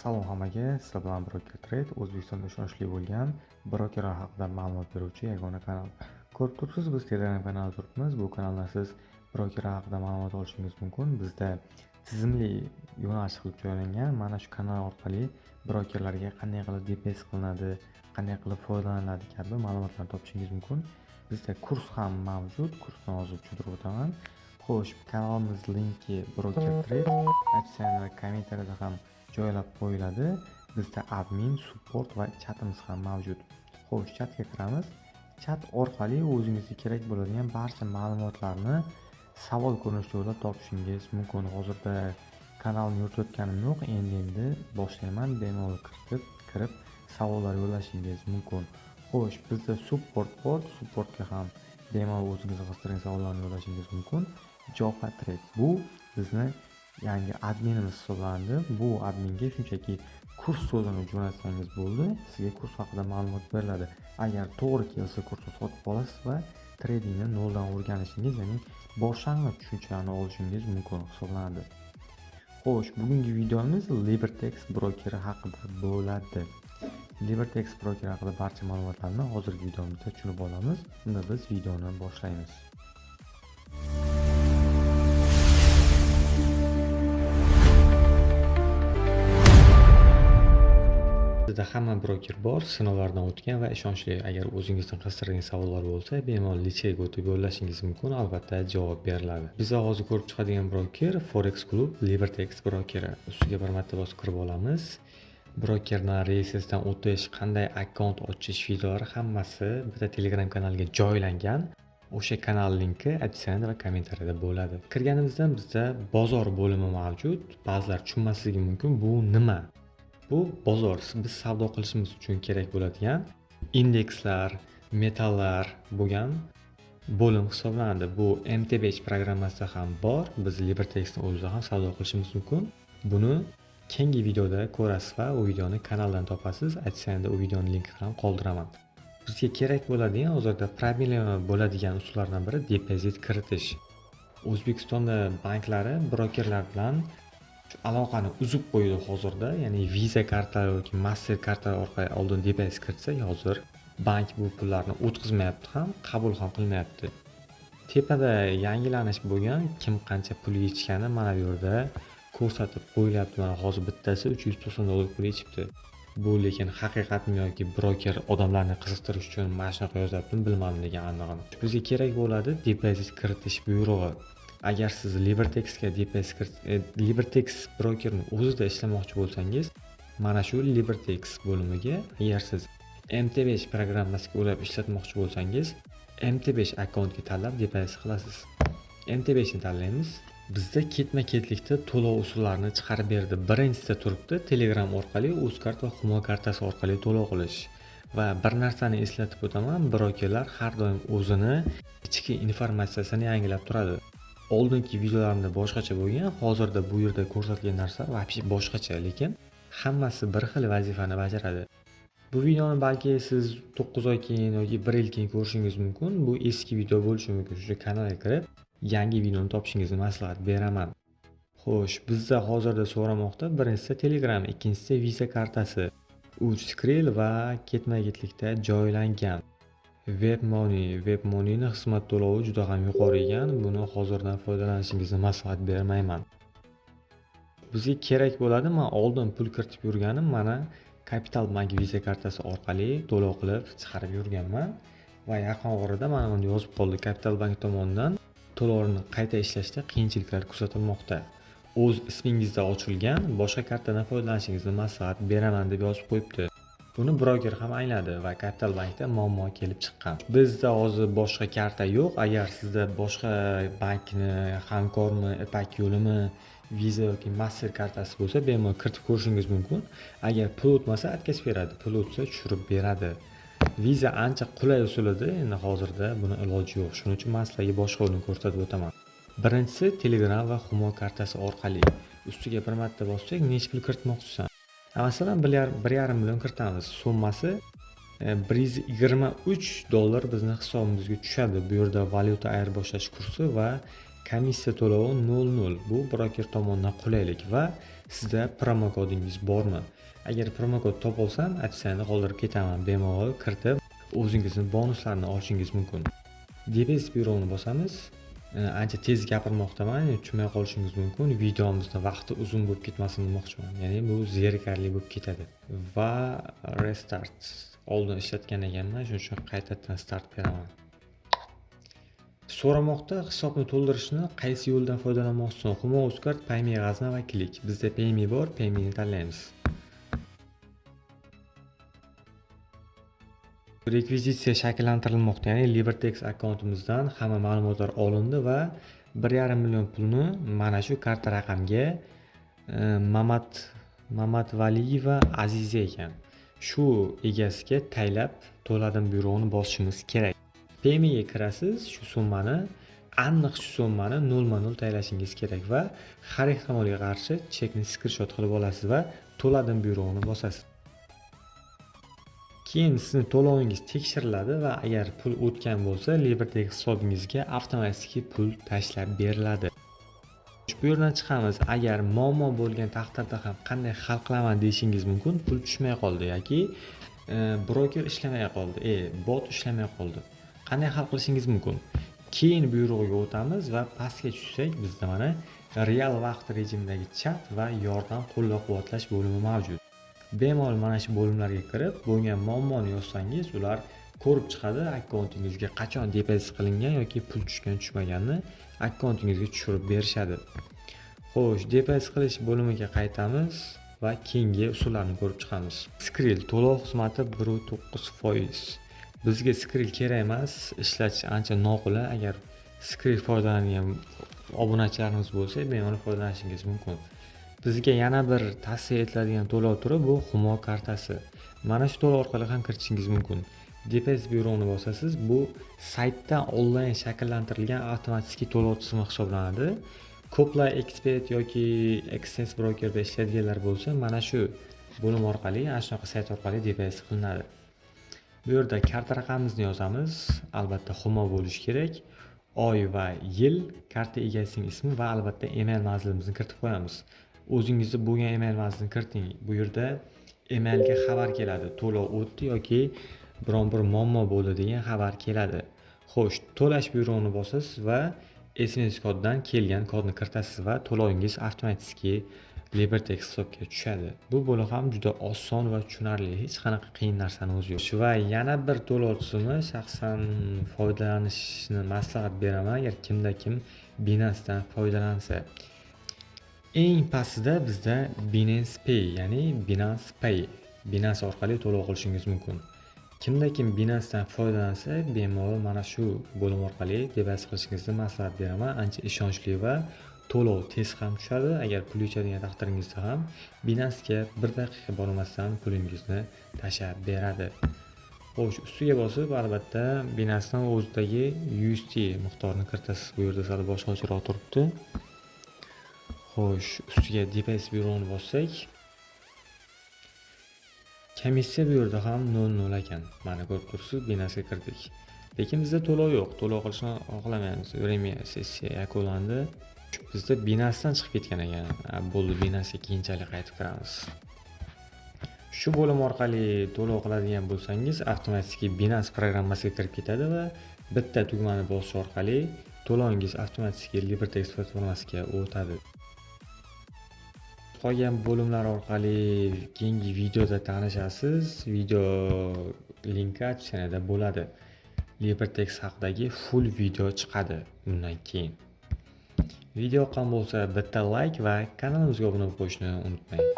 Salom hammaga, sizlar bilan Broker Trade, O'zbekistonda ishonchli bo'lgan brokerlar haqida ma'lumot beruvchi yagona kanal. Ko'rib turibsiz, biz Telegram kanalida turibmiz. Bu kanalda siz brokerlar haqida ma'lumot olishingiz mumkin. Bizda tizimli yo'nalish qilib joylangan. Mana shu kanal orqali brokerlarga qanday qilib DPS qilinadi, qanday qilib foydalaniladi kabi ma'lumotlarni topishingiz mumkin. Bizda kurs ham mavjud. Kursni hozir tushuntirib o'taman. Xo'sh, kanalimiz linki Broker Trade opsiyalar kommentariyada ham joylab qo'yiladi. Bizda admin, support va chatimiz ham mavjud. Xo'sh, chatga kiramiz. Chat orqali o'zingizga kerak bo'ladigan barcha ma'lumotlarni savol ko'rinishida yo'llab topishingiz mumkin. Hozirda kanalni yuritayotganim yo'q, endi boshlayman. Bemalol kirib savollar yo'llashingiz mumkin. Xo'sh, bizda support bor. Supportga ham bemalol o'zingizni qiziqtirgan savollarni yo'llashingiz mumkin. Java Trade bu bizni yangi adminimiz hisoblanadi. Bu adminga shunchaki kurs so'zini jo'natsangiz bo'ldi, sizga kurs haqida ma'lumot beriladi. Agar to'g'ri kelsa kursni sotib olasiz va tradingni noldan o'rganishingiz, ya'ni boshlang'ich tushunchalarni olishingiz mumkin hisoblanadi. Xo'sh, bugungi videomiz Libertex brokeri haqida bo'ladi. Libertex brokeri haqida barcha ma'lumotlarni hozirgi videomizda tushunib olamiz. Unda biz videoni boshlaymiz. Bizda hamma broker bor, sinovlardan o'tgan va ishonchli. Agar o'zingizdan qiziqtirgan savollar bo'lsa, bemalol licheyga o'tib yo'llashingiz mumkin, albatta javob beriladi. Bizda hozir ko'rib chiqadigan broker Forex Club Libertex brokeri. Ustiga bir marta bosib kirib olamiz. Brokerning reyestrdan o'tish, qanday akkaunt ochish videolari hammasi bitta Telegram kanaliga joylangan. O'sha kanal linki opsiyada va kommentariyada bo'ladi. Kirganimizdan bizda bozor bo'limi mavjud. Ba'zilar tushunmasligi mumkin, bu nima? Bu bozor, biz savdo qilishimiz uchun kerak bo'ladigan indekslar, metallar bo'lgan bo'lim hisoblanadi. Bu MT5 programmasida ham bor. Biz Libertex'ni o'zida ham savdo qilishimiz mumkin. Buni keyingi videoda ko'rasiz va u videoni kanaldan topasiz. Aytsangiz u videoning linkini ham qoldiraman. Bizga kerak bo'ladigan hozirda problema bo'ladigan usullardan biri depozit kiritish. O'zbekistonda banklari brokerlar bilan aloqani uzib qo'ydi hozirda, ya'ni Visa kartalari yoki Master kartalari orqali oldin depozit kiritsak, hozir bank bu pullarni o'tkazmayapti ham, qabul ham qilmayapti. Tepada yangilanish bo'lgan, kim qancha pul yechgani mana bu yerda ko'rsatib qo'yilyapti. Mana hozir bittasi $390 pul yechibdi. Bu lekin haqiqatmi yoki broker odamlarni qiziqtirish uchun mana shunaqa yozyaptimi, bilmadim lekin anig'ini. Bizga kerak bo'ladi depozit kiritish buyrug'i. Agar siz Libertex brokerni o'zida ishlamoqchi bo'lsangiz, mana shu Libertex bo'limiga, agar siz MT5 programmasiga ulab ishlatmoqchi bo'lsangiz, MT5 akkauntga tanlab depozit qilasiz. MT5 ni tanlaymiz. Bizda ketma-ketlikda to'lov usullarini chiqarib berdi. Birinchisida turibdi Telegram orqali Uzkart va Humo kartasi orqali to'lov qilish. Va bir narsani eslatib o'taman, brokerlar har doim o'zini ichki informatsiyasini yangilab turadi. Oldingi videolarimda boshqacha bo'lgan, hozirda bu yerda ko'rsatilgan narsalar vaqti boshqacha, lekin hammasi bir xil vazifani bajaradi. Bu videoni balki siz 9 oy keyin yoki 1 yil keyin ko'rishingiz mumkin. Bu eski video bo'lishi mumkin. Shu kanalga kirib, yangi videoni topishingizni maslahat beraman. Xo'sh, bizda hozirda so'ramoqda, birinchisi Telegram, ikkinchisi Visa kartasi, Skrill va ketma-ketlikda joylangan. WebMoney'ning xizmat to'lovi juda ham yuqori ekan. Buni hozirdan foydalanishingizni maslahat bermayman. Bizga kerak bo'ladi, men oldin pul kiritib yurganim, mana Capital Bank Visa kartasi orqali to'lov qilib chiqarib yurganman va yaqin orada mana buni yozib qoldi. Capital Bank tomonidan to'lovni qayta ishlashda qiyinchiliklar kuzatilmoqda. O'z ismingizda ochilgan boshqa kartadan foydalanishingizni maslahat beraman deb yozib qo'yibdi. Buni broker ham angladi va Capital Bankda muammo kelib chiqqan. Bizda hozir boshqa karta yo'q. Agar sizda boshqa bankni hamkormi, Ipak yo'limi, Visa yoki Master kartasi bo'lsa, bemalol kiritib ko'rishingiz mumkin. Agar pul o'tmasa, atkaz beradi, pul o'tsa tushirib beradi. Visa ancha qulay usul edi, endi hozirda buni iloji yo'q. Shuning uchun men sizlarga boshqa yo'lni ko'rsatib o'taman. Birinchisi Telegram va Humo kartasi orqali. Ustiga bir marta bossak, necha pul kiritmoqchisan? Masalan, 1,5 million kiritamiz. Summasi $123 bizning hisobimizga tushadi. Bu yerda valyuta ayirboshlash kursi va komissiya to'lovi 0.0. Bu broker tomonidan qulaylik va Sizda promokodingiz bormi? Agar promokod topolsam, opsiyani qoldirib ketaman. Bemalol kiritib, o'zingizni bonuslarni olishingiz mumkin. DPS byuroni bosamiz. Ancha tez gapirmoqdaman, tushunmay qolishingiz mumkin. Videomizni vaqti uzun bo'lib ketmasin demoqchiman. Ya'ni bu zerikarli bo'lib ketadi. Va restart. Oldin ishlatgan ekanman, shuning uchun qaytadan start beraman. So'ramoqda hisobni to'ldirishni qaysi yo'ldan foydalanmoqchisan? Humo Uzcard, Payme G'azna va Klik. Bizda Payme bor, Payme'ni tanlaymiz. Rekvizitsiya shakllantirilmoqda, ya'ni LibertyX akkauntimizdan hamma ma'lumotlar olindi va 1,5 million pulni mana shu karta raqamga Mamatvaliyeva Aziza ekan. Shu egasiga taylab to'ladim byuroni bosishimiz kerak. Payme'ga kirasiz, aniq shu summani 0.0 taylashingiz kerak va har ehtimolga qarshi chekni skrinshot qilib olasiz va to'ladim byuroni bosasiz. Keyin sizni to'lovingiz tekshiriladi va agar pul o'tgan bo'lsa, LibertyX hisobingizga avtomatik pul tashlab beriladi. Bu yerdan chiqamiz. Agar muammo bo'lgan taqdirda ham qanday hal qilaman deyishingiz mumkin. Pul tushmay qoldi yoki broker ishlamay qoldi, bot ishlamay qoldi. Qanday hal qilishingiz mumkin? Keyin buyrug'iga o'tamiz va pastga tushsak, bizda mana real vaqt rejimidagi chat va yordam qo'llab-quvvatlash bo'limi mavjud. Bemalol mana shu bo'limlarga kirib, bo'lgan muammoni yozsangiz, ular ko'rib chiqadi akkauntingizga qachon deposit qilingan yoki pul tushmaganini akkauntingizga tushirib berishadi. Xo'sh, deposit qilish bo'limiga qaytamiz va keyingi usullarni ko'rib chiqamiz. Skrill to'lov xizmati 1.9%. Bizga Skrill kerak emas, ishlatish ancha noqulay. Agar Skrill foydalanadigan obunachilarimiz bo'lsa, bemalol foydalanishingiz mumkin. Bizga yana bir tavsiya etiladigan to'lov turi bu Humo kartasi. Mana shu to'lov orqali ham kiritishingiz mumkin. DPS byuroni bosasiz, bu saytdan onlayn shakllantirilgan avtomatik to'lov tizimi hisoblanadi. Ko'plar Expert yoki Access Brokerda ishlaydiganlar bo'lsa, mana shu bo'lim orqali, ana shunaqa sayt orqali DPS qilinadi. Bu yerda karta raqamimizni yozamiz. Albatta Humo bo'lishi kerak. Oy va yil, karta egasining ismi va albatta email manzilimizni kiritib qo'yamiz. O'zingizda bo'lgan email manzilini kiriting. Bu yerda emailga xabar keladi. To'lov o'tdi yoki biron bir muammo bo'ldi degan xabar keladi. Xo'sh, to'lash byuroni bosasiz va SMS koddan kelgan kodni kiritasiz va to'lovingiz avtomatik LibertyX hisobga tushadi. Bu bo'lim ham juda oson va tushunarli, hech qanaqa qiyin narsani o'zi yo'q. Va yana bir to'lov tizimi, shaxsan foydalanishni maslahat beraman, agar kim Binance'dan foydalansa. Eng pastida bizda Binance Pay, ya'ni Binance Pay. Binance orqali to'lov qilishingiz mumkin. Kim Binance'dan foydalansa, bemalol mana shu bo'lim orqali deposit qilishingizni maslahat beraman. Ancha ishonchli va to'lov tez ham tushadi. Agar pul yechadigan taqdiringizda ham Binance'ga 1 daqiqa bormasdan pulingizni tashlab beradi. Xo'sh, ustiga bosib, albatta Binance'dan o'zidagi USD miqdorini kiritasiz. Bu yerda sal boshqacharoq turibdi. Xo'sh, ustiga deposit byuroni bossak, komissiya bu yerda ham 0.0 ekan. Mana ko'rib turibsiz, Binance'ga kirdik. Lekin bizda to'lov yo'q. To'lov qilishni xohlamaymiz. Vremya sessiya yakunlandi. Bizda Binance'dan chiqib ketgan ekan. Bo'ldi, Binance'ga keyinchalik qaytib kiramiz. Shu bo'lim orqali to'lov qiladigan bo'lsangiz, avtomatik Binance programmasiga kirib ketadi va bitta tugmani bosish orqali to'lovingiz avtomatik LibertyX platformasiga o'tadi. Qolgan bo'limlar orqali keyingi videoda tanishasiz. Video linki opsiyada bo'ladi. LibertyX haqidagi full video chiqadi undan keyin. Video yoqqan bo'lsa bitta like va kanalimizga obuna bo'lib qo'yishni unutmang.